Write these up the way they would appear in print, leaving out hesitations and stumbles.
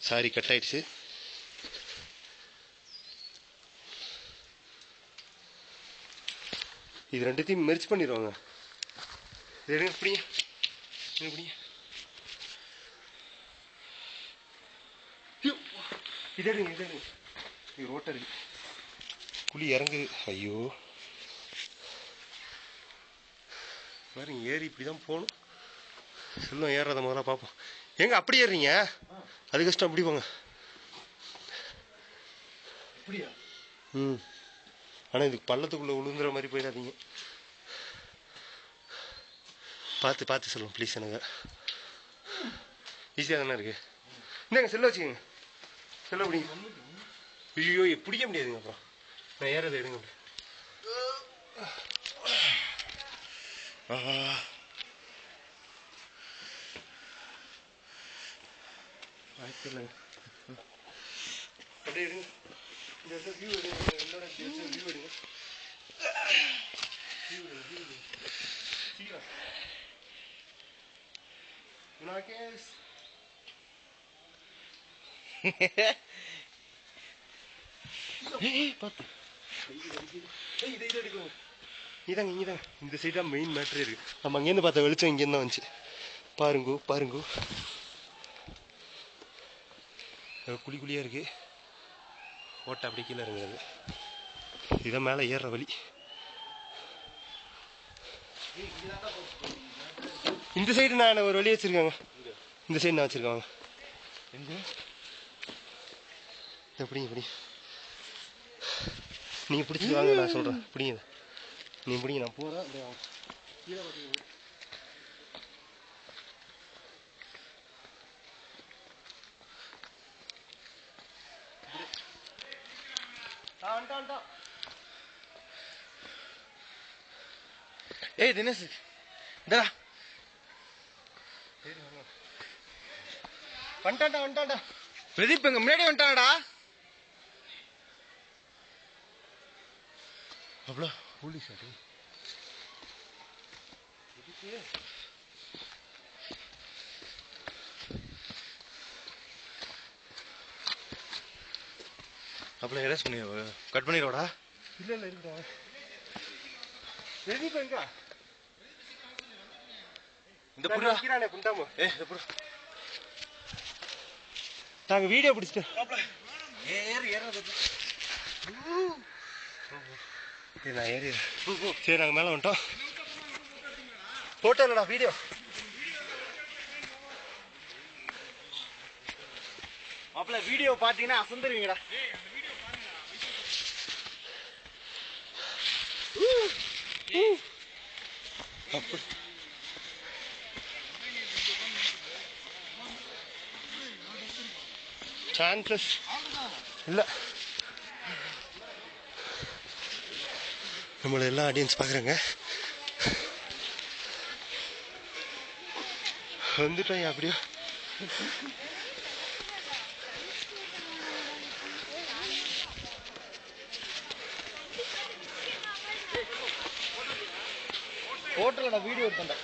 Sorry cut ஆயிடுச்சு. இது ரெண்டுத்தையும் மெர்ஜ் பண்ணிடுவாங்க. இது எடுங்க, பிடிங்க, பிடிங்க. இது எடுங்க, இது எடுங்க. இது ரோட்டை இருக்கு, குழி இறங்குது. ஐயோ பாருங்க, ஏறி இப்படி தான் போகணும். சொல்லுவோம் ஏறுறத முதல்ல பார்ப்போம். எங்க அப்படி ஏறுறீங்க? அது கஷ்டம். அப்படி போங்க. ஆனால் இதுக்கு பள்ளத்துக்குள்ளே விழுந்துற மாதிரி போயிடாதீங்க. பார்த்து பார்த்து சொல்லுவோம் ப்ளீஸ். எனக்கு ஈஸியாக தானே இருக்கு. இந்தாங்க செல்ல வச்சுக்கோங்க. செல்ல பிடிங்க. ஐயோ பிடிக்க முடியாதுங்க. அப்புறம் நான் ஏறது எடுங்க. வாய்ப்பு இல்லைங்க. அப்படியே எடுங்க. இந்த இடத்துல வியூ எடுங்க. என்னோட வியூ எடுங்க. வியூ எடுங்க. சீக்கிரம் குணாகேஷ். பார்த்து இதை எடுக்கணும். இதாங்க இங்கேதாங்க. இந்த சைடு தான் மெயின் மேட்ரே இருக்கு. நம்ம அங்கேருந்து பார்த்த வெளிச்சம் இங்கேருந்து தான் வந்துச்சு. பாருங்கோ பாருங்கோ, குழி குழியாக இருக்கு. ஓட்டை அப்படி கீழே இறங்குறது. இதான் மேலே ஏறுற வழி. இந்த சைடு நான் ஒரு வழி வச்சிருக்காங்க. இந்த சைடு நான் வச்சிருக்காங்க. எப்படிங்க இப்படி நீங்கள் பிடிச்சி வாங்க, நான் சொல்கிறேன். பிடிங்க, நீங்கள் பிடிங்க, நான் போகிறேன். அப்படியே வாங்க. கீழே பார்த்தீங்க. ஏய் தினேஷ், இந்தா வந்துட்டான்டா வந்துட்டான்டா. பிரதீப் எங்க முன்னாடி வந்துட்டானடா. அவ்வளோ ஹோலி சாரி. அப்படியே எரேஸ் பண்ணி கட் பண்ணிடுவாடா. இல்லை இல்லை இருக்கா. பிரதீப் எங்க? இந்த புறா புண்டாமோ. இந்த புறா நாங்கள் வீடியோ பிடிச்சிட்டு நான் ஏறி. சரி நாங்கள் மேலே வந்துட்டோம். ஃபோட்டோ இல்லைடா, வீடியோ. மாப்பிள்ள வீடியோ பார்த்தீங்கன்னா அசந்துருவீங்கடா. சான்சஸ் இல்லை. நம்மளை எல்லாம் ஆடியன்ஸ் பார்க்குறேங்க. வந்துட்டோம் அப்படியோ. ஹோட்டலில் நான் வீடியோ எடுத்தேன்டா.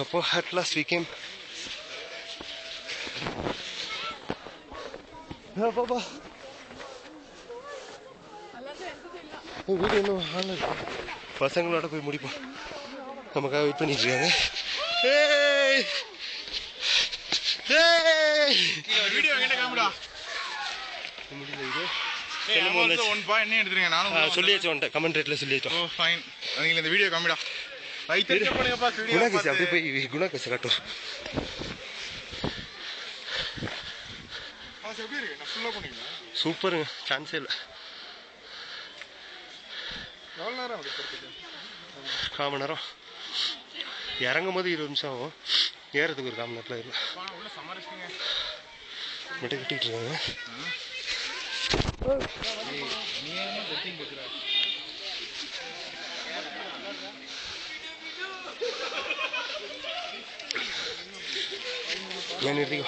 அப்போ at last we came. பாப்பா வீடியோ இன்னும் ஆன்ல இருக்கு. பசங்களோட போய் முடிப்போம். நமக்காக வெயிட் பண்ணிட்டு இருக்காங்க. சொல்லியாச்சு வந்துட்டேன். கமெண்ட் ரேட்ல சொல்லிட்டோம். இந்த வீடியோ காமிடா. குணாகேஷ் அப்படியே போய் குணாகேஷ் காட்டும். சூப்பருங்க, சான்ஸே இல்லை. கால் மணி நேரம். இறங்கும் போது 20 நிமிஷம் ஆகும். ஏறதுக்கு ஒரு கால் மணி நேரத்தில் இல்லை. மட்டும் கட்டிட்டு இருக்காங்க. ഞാൻ എഴുതിയോ